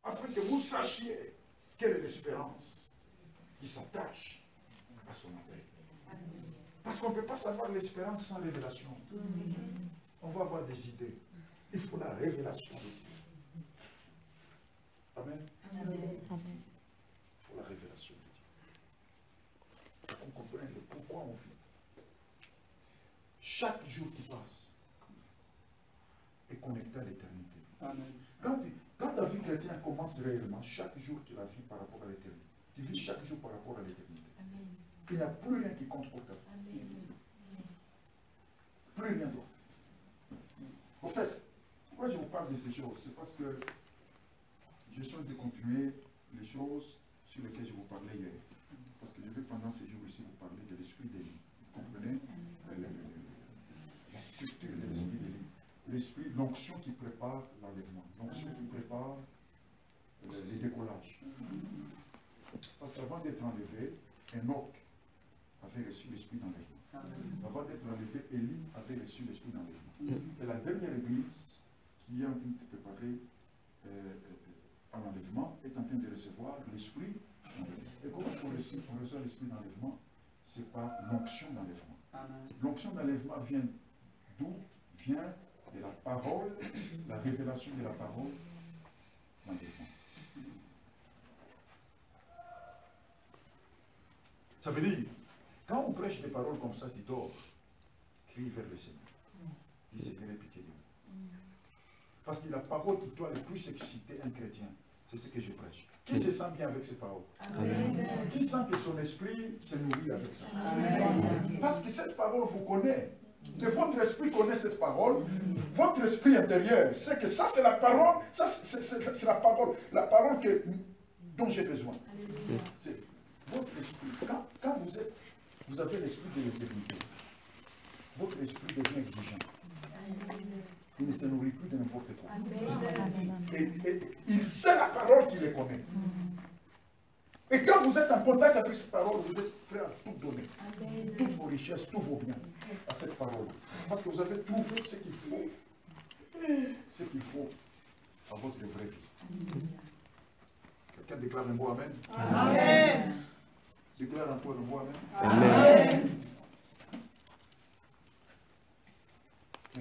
afin que vous sachiez quelle est l'espérance qui s'attache à son appel. Parce qu'on ne peut pas savoir l'espérance sans révélation. On va avoir des idées. Il faut la révélation de Dieu. Amen. Il faut la révélation de Dieu. Pour qu'on comprenne pourquoi on vit. Chaque jour qui passe est connecté à l'éternité. Quand ta vie chrétienne commence réellement, chaque jour tu la vis par rapport à l'éternité. Tu vis chaque jour par rapport à l'éternité. Il n'y a plus rien qui compte pour toi. Plus rien d'autre. En fait, pourquoi je vous parle de ces choses? C'est parce que je suis en train de continuer les choses sur lesquelles je vous parlais hier. Parce que je vais pendant ces jours ici vous parler de l'esprit des lignes. Vous comprenez? La structure de l'esprit des lignes. L'esprit, l'onction qui prépare l'enlèvement. L'onction qui prépare les décollages. Parce qu'avant d'être enlevé, Enoch avait reçu l'esprit d'enlèvement. Avant d'être enlevé, Élie avait reçu l'esprit d'enlèvement. Et la dernière église qui est en train de préparer à l'enlèvement est en train de recevoir l'esprit d'enlèvement. Et comment on reçoit l'esprit d'enlèvement? C'est par l'onction d'enlèvement. L'onction d'enlèvement vient d'où? Vient de la parole, la révélation de la parole d'enlèvement. Ça veut dire, quand on prêche des paroles comme ça, tu dors, crie vers le Seigneur. Il s'est bien pitié de nous. Parce que la parole qui doit le plus exciter un chrétien, c'est ce que je prêche. Qui se sent bien avec ces paroles? Amen. Qui sent que son esprit se nourrit avec ça? Amen. Parce que cette parole vous connaît. Que votre esprit connaît cette parole, votre esprit intérieur, c'est que ça c'est la parole, ça c'est la parole dont j'ai besoin. C'est votre esprit. Quand vous avez l'esprit de l'éternité, votre esprit devient exigeant. Il ne se nourrit plus de n'importe quoi. Et il sait la parole qu'il les connaît. Et quand vous êtes en contact avec cette parole, vous êtes prêt à tout donner. Toutes vos richesses, tous vos biens à cette parole. Parce que vous avez trouvé ce qu'il faut à votre vraie vie. Quelqu'un déclare un mot amen? Amen. Déclare encore un mot amen. Amen.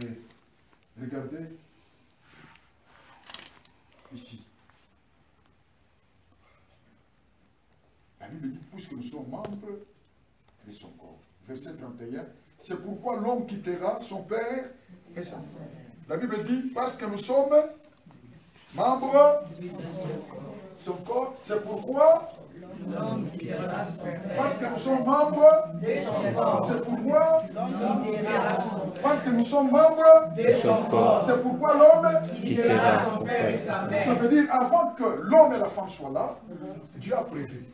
Et regardez ici. La Bible dit, puisque nous sommes membres de son corps. Verset 31. C'est pourquoi l'homme quittera son père et sa mère. La Bible dit, parce que nous sommes membres de son corps. C'est pourquoi l'homme quittera son père. Parce que nous sommes membres de son corps. C'est pourquoi l'homme quittera son père. Parce que nous sommes membres de son corps. C'est pourquoi l'homme quittera son père et sa mère. Ça veut dire, avant que l'homme et la femme soient là, Dieu a prévu.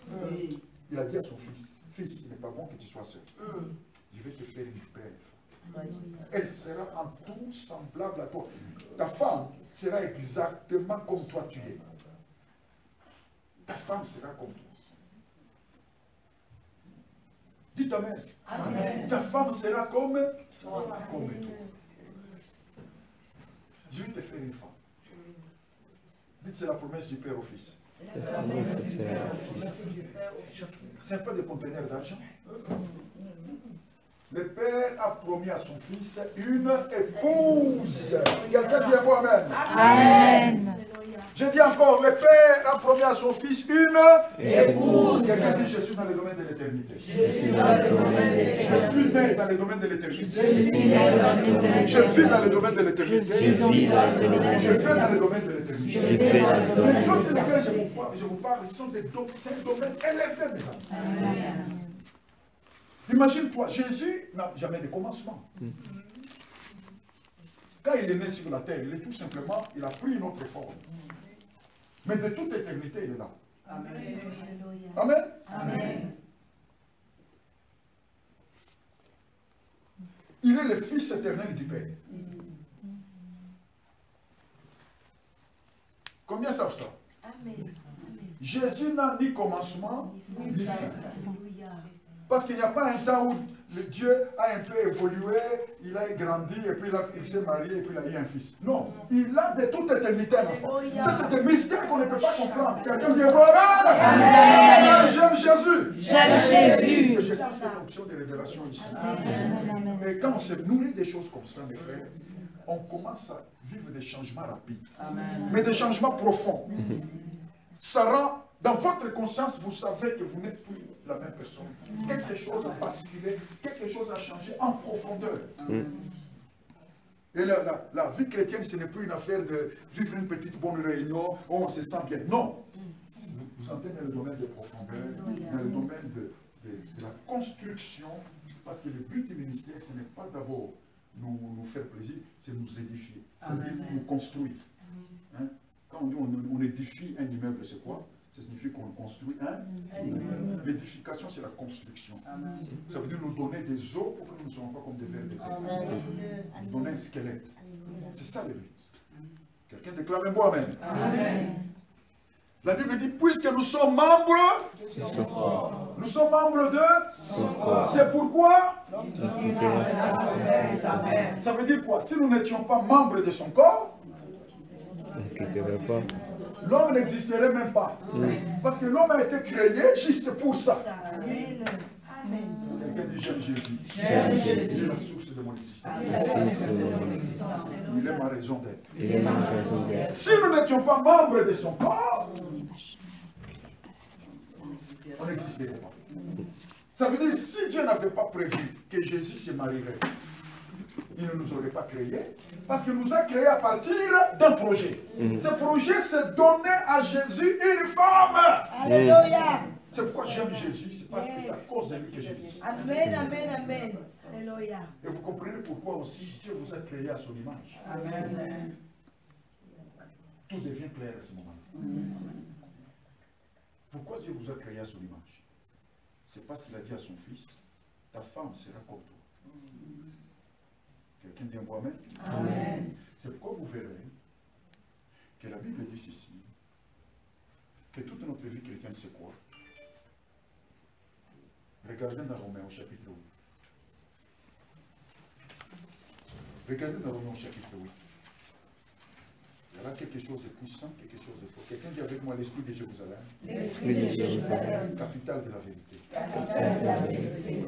Il a dit à son fils, fils, il n'est pas bon que tu sois seul. Je vais te faire une belle femme. Elle sera en tout semblable à toi. Ta femme sera exactement comme toi tu es. Ta femme sera comme toi. Dites amen. Amen. Ta femme sera comme toi. Je vais te faire une femme. Dites, c'est la promesse du Père au Fils. Ce n'est pas des conteneurs d'argent. Le Père a promis à son Fils une épouse. Quelqu'un dit un mot amen. Amen. Je dis encore, le Père a promis à son Fils une épouse. Quelqu'un dit, je suis dans le domaine de l'éternité. Je suis né dans le domaine de l'éternité. Je vis dans le domaine de l'éternité. Je fais dans le domaine de l'éternité. Les choses sur lesquelles je vous parle, ce sont des domaines élevés, mes amis. Imagine-toi, Jésus n'a jamais de commencement. Quand il est né sur la terre, il est tout simplement, il a pris une autre forme. Mais de toute éternité, il est là. Amen. Amen. Amen. Il est le Fils éternel du Père. Combien savent ça? Amen. Jésus n'a ni commencement, ni fin. Parce qu'il n'y a pas un temps où le Dieu a un peu évolué, il a grandi, et puis il s'est marié, et puis il a eu un fils. Non, il a de toute éternité un enfant. Ça, c'est des mystères qu'on ne peut pas comprendre. Quelqu'un dit, Amen. J'aime Jésus. J'aime Jésus. Et je sens cette option de révélation ici. Et quand on se nourrit des choses comme ça, mes frères, on commence à vivre des changements rapides. Mais des changements profonds. Ça rend, dans votre conscience, vous savez que vous n'êtes plus la même personne. Quelque chose a basculé, quelque chose a changé en profondeur. Et la vie chrétienne, ce n'est plus une affaire de vivre une petite bonne réunion où on se sent bien. Non. Vous entrez dans le domaine de profondeur, dans le domaine de la construction, parce que le but du ministère, ce n'est pas d'abord nous faire plaisir, c'est nous édifier, c'est nous construire. Hein? Quand on dit on édifie un immeuble, c'est quoi? Ça signifie qu'on construit un immeuble. L'édification, c'est la construction. Ça veut dire nous donner des os pour que nous ne soyons pas comme des vers de terre. Nous donner un squelette. C'est ça le but. Quelqu'un déclare un mot Amen. Amen. La Bible dit, puisque nous sommes membres de son corps. Nous sommes membres de son corps. C'est pourquoi ça veut dire quoi? Si nous n'étions pas membres de son corps, l'homme n'existerait même pas. Parce que l'homme a été créé juste pour ça. Quelqu'un dit j'aime Jésus. C'est la source de mon existence. Il est ma raison d'être. Si nous n'étions pas membres de son corps, on n'existerait pas. Ça veut dire si Dieu n'avait pas prévu que Jésus se marierait, il ne nous aurait pas créés, parce qu'il nous a créés à partir d'un projet. Ce projet, c'est donner à Jésus une femme. Alléluia. C'est pourquoi j'aime Jésus, c'est parce que c'est à cause de lui que j'existe. Amen, amen, amen. Alléluia. Et vous comprenez pourquoi aussi Dieu vous a créé à son image. Amen. Tout devient clair à ce moment-là. Pourquoi Dieu vous a créé à son image? C'est parce qu'il a dit à son fils, ta femme sera comme toi. Quelqu'un dit un mot Amen. Amen. C'est pourquoi vous verrez que la Bible dit ceci, que toute notre vie chrétienne, c'est quoi? Regardez dans Romains au chapitre 8. Regardez dans Romains au chapitre 8. Il y aura quelque chose de puissant, quelque chose de fort. Quelqu'un dit avec moi l'esprit de Jérusalem. L'esprit de Jérusalem. Capitale de la vérité. Capitale de la vérité.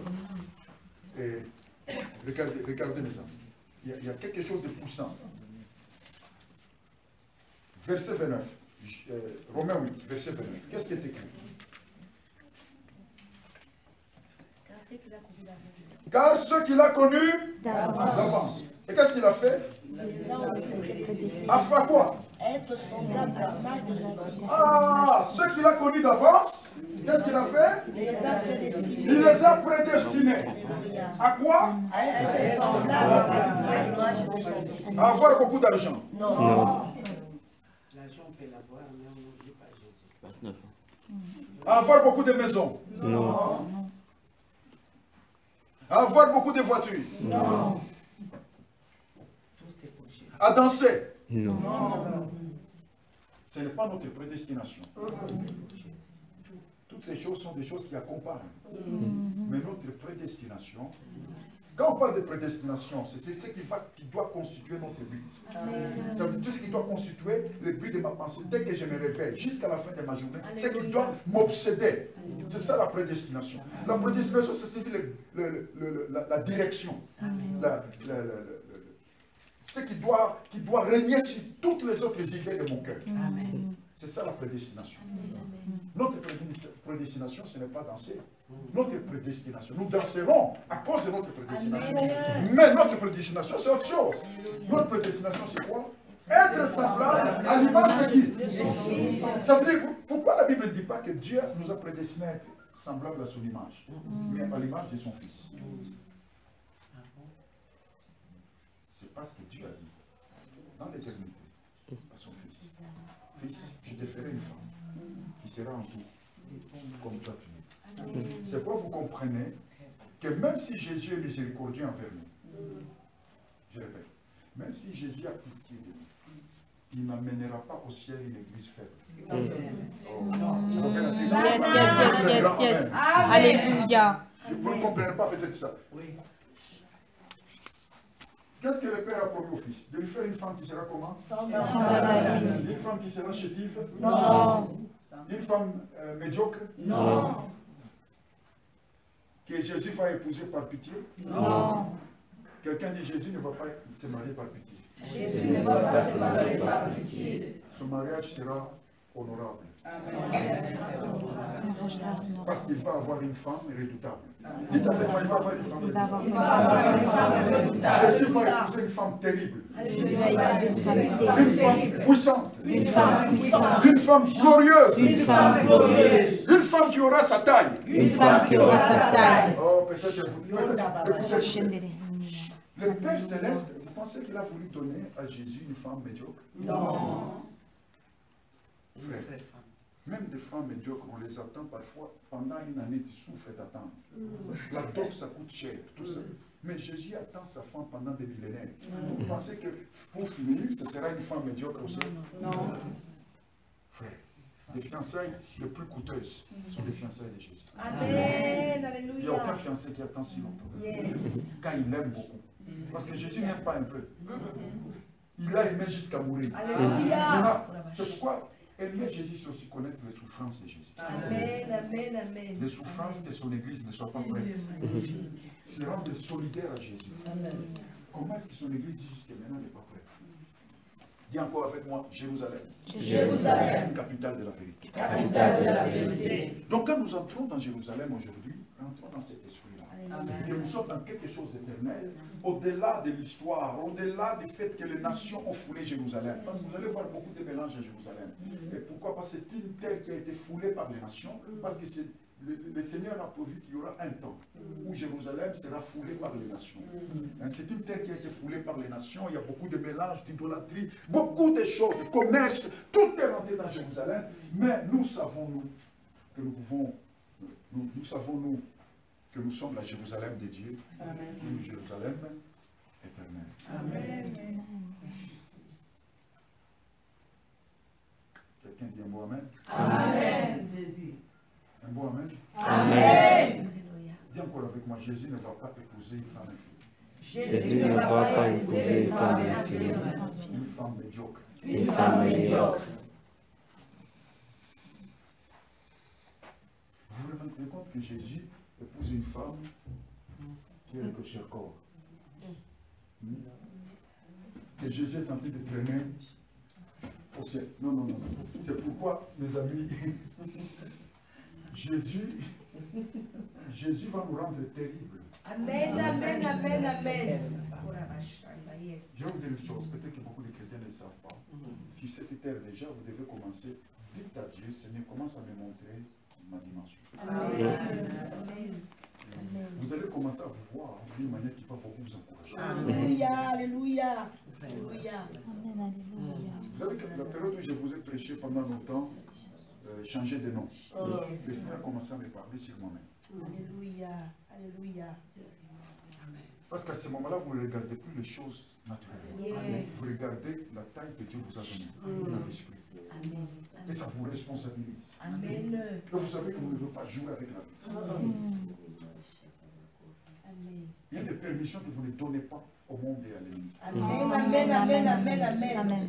Et regardez mes amis. Il y a quelque chose de puissant. Verset 29. Romains 8, verset 29. Qu'est-ce qui est écrit? Car ce qu'il a connu d'avance. Et qu'est-ce qu'il a fait? A fait quoi? Être semblable à l'image de son fils. Ah, ce qu'il a connu d'avance, qu'est-ce qu'il a fait? Il les a prédestinés. À quoi? À être semblable à l'image de son fils. À avoir beaucoup d'argent. Non. L'argent, on peut l'avoir, mais on n'oublie pas Jésus. 29. À avoir beaucoup de maisons. Non. À avoir beaucoup de voitures. Non. Tout c'est pour Jésus. À danser. Non. Ce n'est pas notre prédestination. Toutes ces choses sont des choses qui accompagnent. Mais notre prédestination, quand on parle de prédestination, c'est ce qui doit constituer notre but. Ça veut dire tout ce qui doit constituer le but de ma pensée. Dès que je me réveille, jusqu'à la fin de ma journée, ce qui doit m'obséder. C'est ça la prédestination. La prédestination, ça signifie la direction. Ce qui doit régner sur toutes les autres idées de mon cœur. C'est ça la prédestination. Notre prédestination, ce n'est pas danser. Notre prédestination, nous danserons à cause de notre prédestination. Mais notre prédestination, c'est autre chose. Notre prédestination, c'est quoi? Être semblable à l'image de qui? Ça veut dire, pourquoi la Bible ne dit pas que Dieu nous a prédestinés à être semblables à son image, mais à l'image de son Fils? C'est parce que Dieu a dit, dans l'éternité, à son Fils, Fils, je te ferai une femme qui sera en tout comme toi tu es. C'est pourquoi vous comprenez que même si Jésus est miséricordieux envers nous, je répète, même si Jésus a pitié de nous, il n'amènera pas au ciel une église faible. Amen. Yes. Alléluia. Vous ne comprenez pas peut-être ça. Oui. Qu'est-ce que le Père a promis au Fils? De lui faire une femme qui sera comment? Semblable à lui. Une femme qui sera chétive? Non. Une femme médiocre? Non. Que Jésus va épouser par pitié? Non. Quelqu'un dit Jésus ne va pas se marier par pitié. Jésus ne va pas se marier par pitié. Son mariage sera honorable. Amen. Parce qu'il va avoir une femme redoutable. Dites avec moi, il va avoir une femme Il va avoir redoutable. une femme Jésus va épouser une femme terrible. Jésus va épouser une femme Une femme puissante. Une femme puissante. Une femme glorieuse. Une femme glorieuse. Une femme qui aura sa taille. Une femme qui aura sa taille. Oh, peut-être le Père Céleste, vous pensez qu'il a voulu donner à Jésus une femme médiocre? Non. Frère, même des femmes médiocres, on les attend parfois pendant une année, tu souffres d'attendre. La dot, ça coûte cher, tout ça. Mais Jésus attend sa femme pendant des millénaires. Vous pensez que pour finir, ce sera une femme médiocre aussi? Non. Frère, les fiançailles les plus coûteuses sont les fiançailles de Jésus. Amen. Il n'y a aucun fiancé qui attend si longtemps. Yes. Car il aime beaucoup. Parce que Jésus n'aime pas un peu. Il a aimé jusqu'à mourir. Alléluia. C'est pourquoi aimer Jésus, c'est aussi connaître les souffrances de Jésus. Amen, amen, amen. Les souffrances que son Église ne soit pas prête. Se rendre solidaire à Jésus. Comment est-ce que son Église jusqu'à maintenant n'est pas prête? Dis encore avec moi, Jérusalem. Jérusalem. Capitale de la vérité. Capitale de la vérité. Donc quand nous entrons dans Jérusalem aujourd'hui, rentrons dans cet esprit-là. Que nous sommes dans quelque chose d'éternel, au-delà de l'histoire, au-delà du fait que les nations ont foulé Jérusalem. Parce que vous allez voir beaucoup de mélanges à Jérusalem. Et pourquoi? Parce que c'est une terre qui a été foulée par les nations, parce que le Seigneur a prévu qu'il y aura un temps où Jérusalem sera foulée par les nations. C'est une terre qui a été foulée par les nations, il y a beaucoup de mélanges, d'idolâtrie, beaucoup de choses, de commerce, tout est rentré dans Jérusalem, mais nous savons, nous, que nous pouvons, nous savons, nous, que nous sommes la Jérusalem de Dieu, une Jérusalem éternelle. Amen. Quelqu'un dit un mot amen? Amen. Un mot amen? Amen. Dis encore avec moi, Jésus ne va pas épouser une femme infime. Jésus ne va pas épouser une femme infime. Une femme médiocre. Une femme médiocre. Vous vous rendez compte que Jésus épouse une femme qui est avec le cher corps. Que Jésus est en train de traîner au ciel. Non, non, non. C'est pourquoi, mes amis, Jésus va nous rendre terribles. Amen, amen, amen, amen. Je vais vous dire une chose, peut-être que beaucoup de chrétiens ne le savent pas. Si cette terre déjà, vous devez commencer, dites à Dieu, Seigneur, commence à me montrer ma dimension. Amen. Vous allez commencer à vous voir d'une manière qui va beaucoup vous encourager. Alléluia, alléluia. Alléluia. Vous savez que la période où je vous ai prêché pendant longtemps, changer de nom. Le Seigneur a commencé à me parler sur moi-même. Alléluia, alléluia. Parce qu'à ce moment-là, vous ne regardez plus les choses naturelles. Yes. Vous regardez la taille que Dieu vous a donnée dans l'esprit. Amen. Et ça vous responsabilise. Amen. Et vous savez que vous ne devez pas jouer avec la vie. Amen. Il y a des permissions que vous ne donnez pas au monde et à l'ennemi. Amen, amen, amen, amen, amen.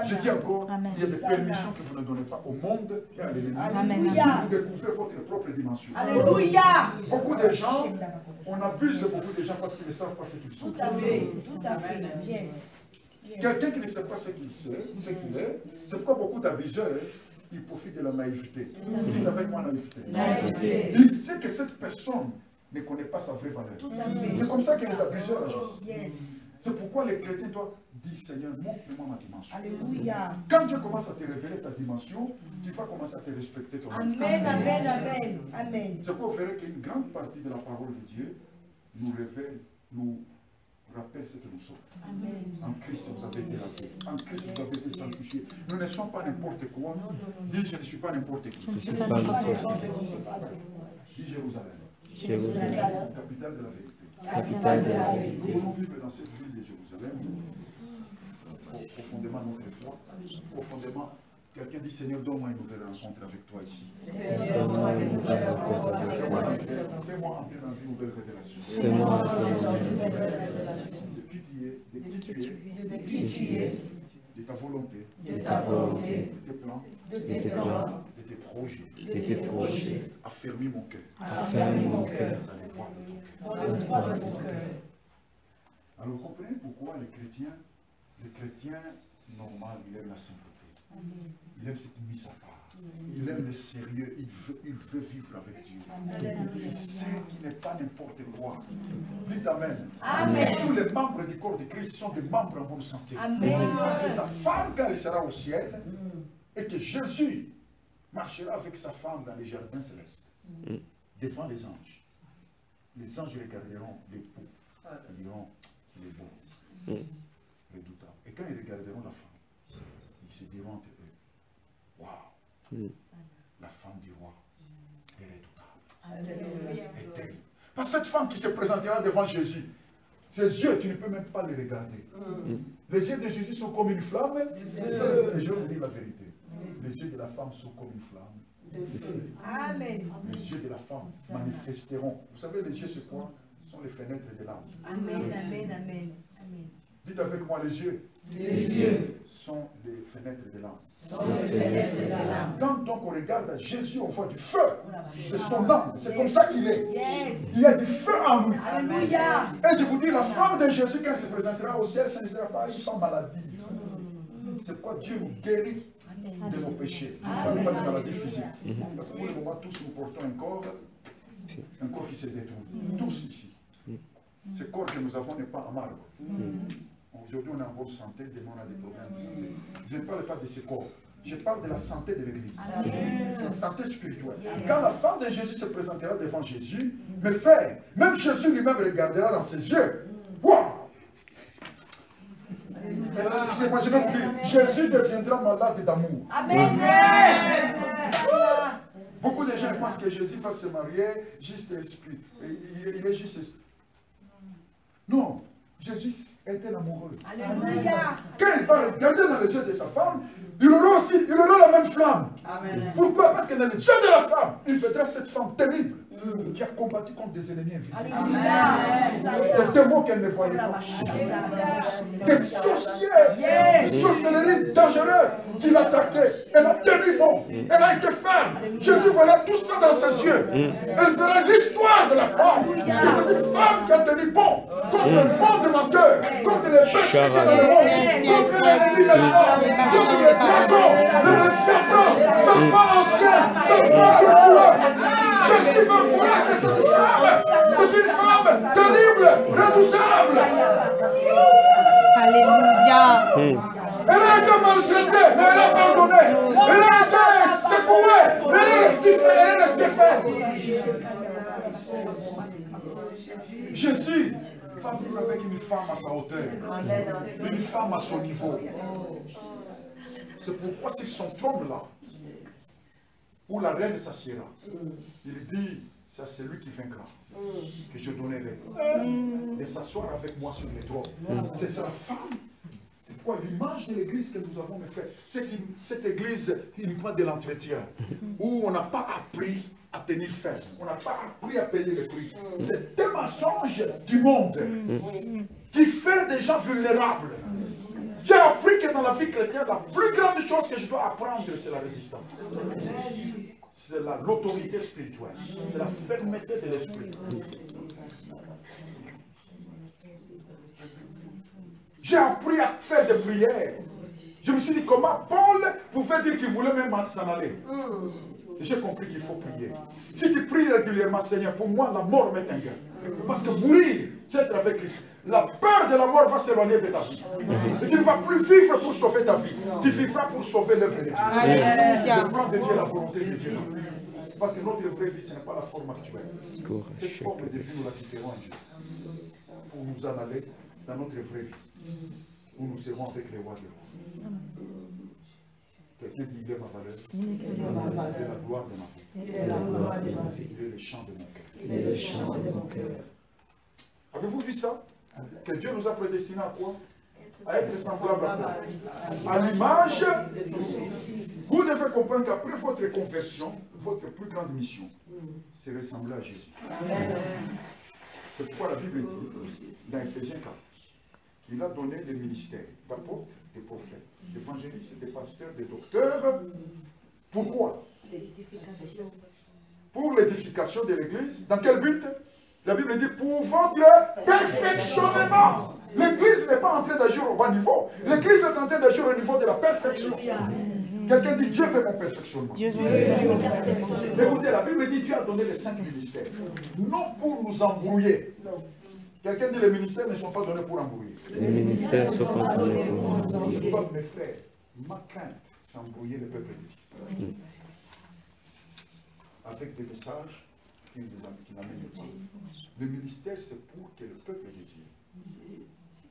Je dis encore, Amen. il y a des permissions que vous ne donnez pas au monde et à l'ennemi. Alléluia. Si vous découvrez votre propre dimension. Alléluia. Beaucoup de gens, on abuse de beaucoup de gens parce qu'ils ne savent pas ce qu'ils sont. Tout à fait, tout à fait. Yes. Quelqu'un qui ne sait pas ce qu'il est, c'est pourquoi beaucoup d'abuseurs, ils profitent de la naïveté. Dites avec moi naïveté. Naïveté. Il sait que cette personne ne connaît pas sa vraie valeur. Tout à fait. C'est comme ça que les abuseurs agissent. Yes. C'est pourquoi les chrétiens doivent dire, Seigneur, montre-moi ma dimension. Alléluia. Quand Dieu commence à te révéler ta dimension, tu vas commencer à te respecter toi-même. Amen, amen, amen. Amen. C'est pourquoi vous verrez qu'une grande partie de la parole de Dieu nous révèle, nous rappelle ce que nous sommes. Amen. En Christ, vous avez été lavé. En Christ, vous avez été sanctifiés. Nous ne sommes pas n'importe quoi. Dis, je ne suis pas n'importe qui. Je ne suis pas n'importe qui. Dis Jérusalem. Jérusalem. Capitale de la vérité. Capitale de la Nous vérité. voulons vivre dans cette ville de Jérusalem, profondément notre foi, profondément Quelqu'un dit, Seigneur, donne-moi une nouvelle rencontre avec toi ici. Donne-moi une nouvelle rencontre avec toi. Fais-moi entrer dans une nouvelle révélation. Fais-moi entrer dans une nouvelle révélation. De qui tu es, De qui tu es, de ta volonté, de ta volonté, de tes plans, de tes plans, de tes projets. de tes projets. Affermis mon cœur Affermis mon cœur dans les voies de ton cœur. dans le droit de mon cœur. Alors vous comprenez pourquoi le chrétien normal, il aime la sainteté. Il aime cette mise à part. Il aime le sérieux. Il veut vivre avec Dieu. Il sait qu'il n'est pas n'importe quoi. Dites Amen. Amen. Tous les membres du corps de Christ sont des membres en bonne santé. Amen. Parce que sa femme, quand elle sera au ciel, et que Jésus marchera avec sa femme dans les jardins célestes, devant les anges. Les anges regarderont l'époux. Ils diront qu'il est beau, redoutable. Et quand ils regarderont la femme, ils se diront entre eux, waouh, la femme du roi est redoutable, est terrible. Parce que cette femme qui se présentera devant Jésus, ses yeux, tu ne peux même pas les regarder. Les yeux de Jésus sont comme une flamme, et je vais vous dire la vérité. Les yeux de la femme sont comme une flamme. Amen. Les yeux de la femme manifesteront. Vous savez, les yeux, c'est quoi? Ce sont les fenêtres de l'âme. Amen, amen, amen. Amen. Dites avec moi, les yeux. Les yeux Sont les fenêtres de l'âme. sont les fenêtres de l'âme. Quand donc on regarde à Jésus, on voit du feu. C'est son âme. C'est comme ça qu'il est. Yes. Il y a du feu en lui. Alléluia. Et je vous dis, la femme de Jésus, quand elle se présentera au ciel, ce ne sera pas une femme maladive. C'est pourquoi Dieu nous guérit de nos péchés. Je ne parle pas de maladies physiques. Parce que pour le moment, tous nous portons un corps qui se détruit. Tous ici. Ce corps que nous avons n'est pas en marbre. Aujourd'hui, on est en bonne santé, demain, on a des problèmes de santé. Je ne parle pas de ce corps. Je parle de la santé de l'Église. La santé spirituelle. Quand la femme de Jésus se présentera devant Jésus, mes frères, même Jésus lui-même regardera dans ses yeux. Waouh! Excusez-moi, je vais vous dire, Jésus deviendra malade d'amour. Amen. Beaucoup de gens pensent que Jésus va se marier juste esprit. Il est juste esprit. Non, Jésus était amoureux. Alléluia. Quand il va regarder dans les yeux de sa femme, il aura la même flamme. Amen. Pourquoi? Parce que dans les yeux de la femme, il verra cette femme terrible qui a combattu contre des ennemis invisibles. Des démons qu'elle ne voyait pas. Des sorcières, des sorcelleries dangereuses qui l'attaquaient. Elle a tenu bon. Elle a été ferme. Jésus verra tout ça dans ses yeux. Elle verra l'histoire de la femme. Que c'est une femme qui a tenu bon contre le monde menteur, contre les bêtes qui étaient dans le monde, contre les esprits méchants, contre les dragons, les serpents, sa part ancienne, sa part culturelle. Jésus va voir que cette femme, c'est une femme terrible, redoutable. Alléluia. Elle a été maltraitée, mais elle a pardonné. Elle a été secouée, mais elle est restée ferme. Jésus va vivre avec une femme à sa hauteur, une femme à son niveau. C'est pourquoi sur son trône là, où la reine s'assiera, il dit, c'est celui qui vaincra, que je donnerai, de s'asseoir avec moi sur le trône. C'est sa femme. C'est quoi l'image de l'église que nous avons fait? C'est cette église uniquement de l'entretien, où on n'a pas appris à tenir ferme. On n'a pas appris à payer le prix. C'est un mensonge du monde qui fait des gens vulnérables. J'ai appris que dans la vie chrétienne, la plus grande chose que je dois apprendre, c'est la résistance. C'est l'autorité spirituelle. C'est la fermeté de l'esprit. J'ai appris à faire des prières. Je me suis dit comment Paul pouvait dire qu'il voulait même s'en aller. Et j'ai compris qu'il faut prier. Si tu pries régulièrement, Seigneur, pour moi, la mort m'est un gain. Parce que mourir, c'est être avec Christ. La peur de la mort va s'éloigner de ta vie. Et tu ne vas plus vivre pour sauver ta vie. Tu vivras pour sauver l'œuvre de Dieu. Le plan de Dieu, la volonté de Dieu. Parce que notre vraie vie, ce n'est pas la forme actuelle. Cette forme de vie, nous la quitterons un jour. Pour nous en aller dans notre vraie vie. Où nous serons avec les rois des rois. Quelqu'un dit, il est ma valeur. Il est la gloire de ma vie. Il est le chant de mon cœur. Avez-vous vu ça? Que Dieu nous a prédestinés à quoi? à être semblable à quoi? À l'image. Vous devez comprendre qu'après votre conversion, votre plus grande mission, c'est ressembler à Jésus. C'est pourquoi la Bible dit, dans Ephésiens 4, qu'il a donné des ministères d'apôtres, des prophètes, d'évangélistes, des pasteurs, des docteurs. Pourquoi? Pour l'édification de l'Église. Dans quel but? La Bible dit pour votre perfectionnement. L'Église n'est pas en train d'agir au bas niveau. L'Église est en train d'agir au niveau de la perfection. Quelqu'un dit Dieu fait mon perfectionnement. Dieu fait mon perfectionnement. Écoutez, la Bible dit Dieu a donné les 5 ministères. Non pour nous embrouiller. Quelqu'un dit les ministères ne sont pas donnés pour embrouiller. Les ministères ne sont pas donnés pour embrouiller. Mes frères, ma crainte, c'est embrouiller le peuple de Dieu. Avec des messages qui n'amènent pas. Le ministère, c'est pour que le peuple de Dieu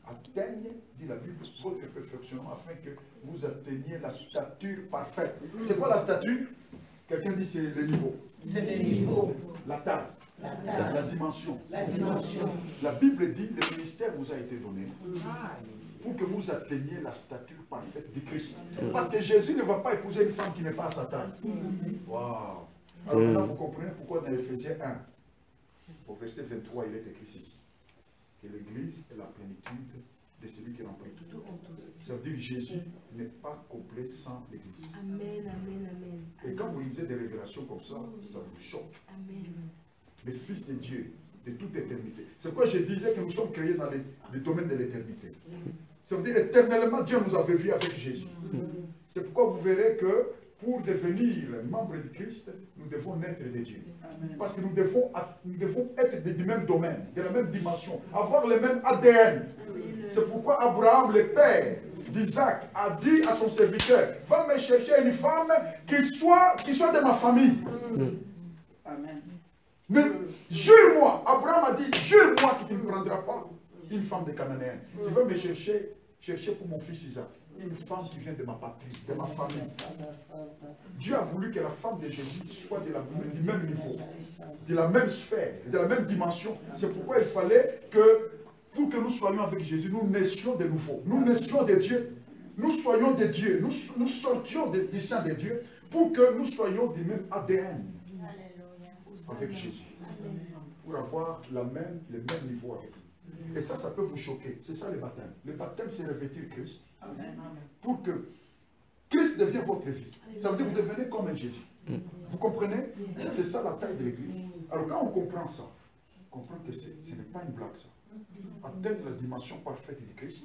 atteigne, dit la Bible, votre perfectionnement afin que vous atteigniez la stature parfaite. C'est quoi la stature? Quelqu'un dit c'est le niveau. C'est le niveau. La taille. La dimension. La dimension. La Bible dit le ministère vous a été donné pour que vous atteigniez la stature parfaite du Christ. Parce que Jésus ne va pas épouser une femme qui n'est pas à sa taille. Waouh! Alors là, vous comprenez pourquoi dans Ephésiens 1, au verset 23, il est écrit ceci. Que l'Église est la plénitude de celui qui remplit tout. Ça veut dire que Jésus n'est pas complet sans l'Église. Amen, amen, amen. Et quand vous lisez des révélations comme ça vous choque. Amen. Le Fils de Dieu, de toute éternité. C'est pourquoi je disais que nous sommes créés dans le domaine de l'éternité. Ça veut dire éternellement, Dieu nous avait vus avec Jésus. C'est pourquoi vous verrez que pour devenir membre du Christ, nous devons naître de Dieu. Parce que nous devons être du même domaine, de la même dimension, avoir le même ADN. C'est pourquoi Abraham, le père d'Isaac, a dit à son serviteur, va me chercher une femme qui soit de ma famille. Amen. Mais jure-moi, Abraham a dit, jure-moi que tu ne prendras pas une femme de Cananéenne. Il va me chercher pour mon fils Isaac. Une femme qui vient de ma patrie, de ma famille. Dieu a voulu que la femme de Jésus soit du même niveau, de la même sphère, de la même dimension. C'est pourquoi il fallait que, pour que nous soyons avec Jésus, nous naissions de nouveau. Nous naissions de Dieu. Nous soyons de Dieu. Nous sortions du sein de Dieu pour que nous soyons du même ADN avec Jésus. Pour avoir le même niveau avec lui. Et ça peut vous choquer. C'est ça le baptême. Le baptême, c'est revêtir Christ. Pour que Christ devienne votre vie. Ça veut dire que vous devenez comme un Jésus. Vous comprenez? C'est ça la taille de l'Église. Alors quand on comprend ça, on comprend que ce n'est pas une blague ça. Atteindre la dimension parfaite du Christ,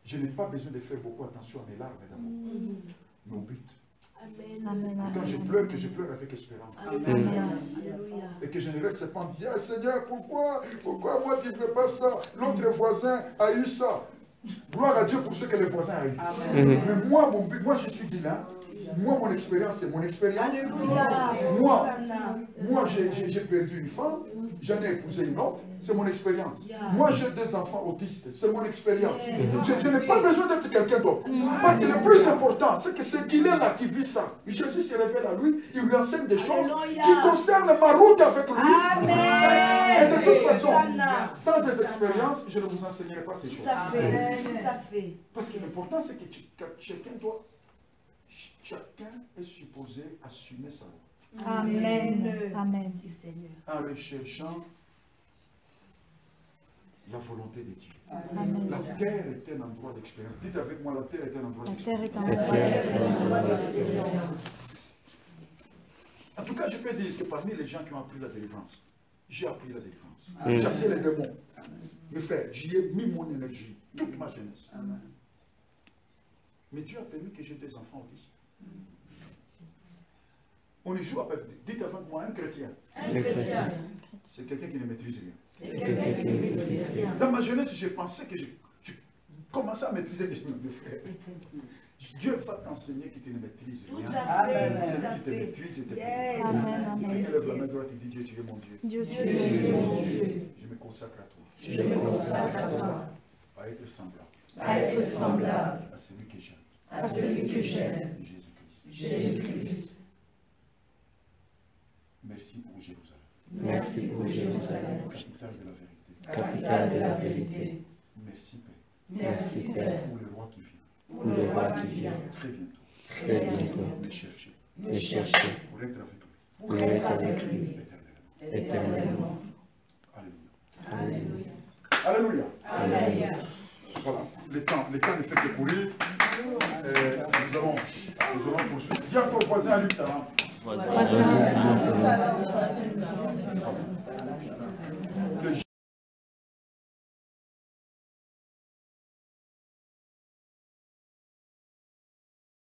je n'ai pas besoin de faire beaucoup attention à mes larmes d'amour. Mon but. Amen. Quand je pleure, que je pleure avec espérance. Amen. Et que je ne reste pas en disant, ah, Seigneur, pourquoi moi tu ne fais pas ça? L'autre voisin a eu ça. Gloire à Dieu pour ce que le voisin a eu. Mais moi, je suis bilingue. Moi, mon expérience, c'est mon expérience. Moi, j'ai perdu une femme, j'en ai épousé une autre, c'est mon expérience. Moi, j'ai des enfants autistes, c'est mon expérience. Je n'ai pas besoin d'être quelqu'un d'autre. Parce que le plus important, c'est que c'est qu'il est là qui vit ça. Jésus se révèle à lui, il lui enseigne des choses qui concernent ma route avec lui. Et de toute façon, sans ces expériences, je ne vous enseignerai pas ces choses. Tout à fait. Parce que l'important, c'est que chacun est supposé assumer sa route. Amen. Merci Seigneur. En recherchant la volonté de Dieu. Amen. La terre est un endroit d'expérience. Dites avec moi, la terre est un endroit La terre d'expérience. est en En tout cas, je peux dire que parmi les gens qui ont appris la délivrance, j'ai appris la délivrance. Chasser les démons. Mais frère, j'y ai mis mon énergie, toute ma jeunesse. Mais Dieu a permis que j'ai des enfants autistes. On y joue avec, dites avec moi, un chrétien. C'est quelqu'un qui ne maîtrise rien. Dans ma jeunesse, j'ai pensé que je commençais à maîtriser des frères. Dieu va t'enseigner que tu ne maîtrises rien. C'est lui qui te maîtrise et te maîtrise. Quelqu'un lève la main droite et dit, Dieu, tu es mon Dieu. Dieu, tu es mon Dieu. Je me consacre à toi. Je me consacre à toi. À être semblable. À être semblable. À celui que j'aime. À celui que j'aime. Jésus-Christ. Merci pour Jérusalem. Merci pour Jérusalem. Capitale de la vérité. Capitale de la vérité. Merci Père. Merci, Père. Pour le roi qui vient. Pour le roi qui vient. Très bientôt. Très bientôt. Le chercher. Le chercher. Pour être avec lui. Pour être avec lui. Éternellement. Éternellement. Alléluia. Alléluia. Alléluia. Alléluia. Voilà. Le temps ne fait que courir. Nous allons poursuivre. Dis à ton voisin à lui, Voisin.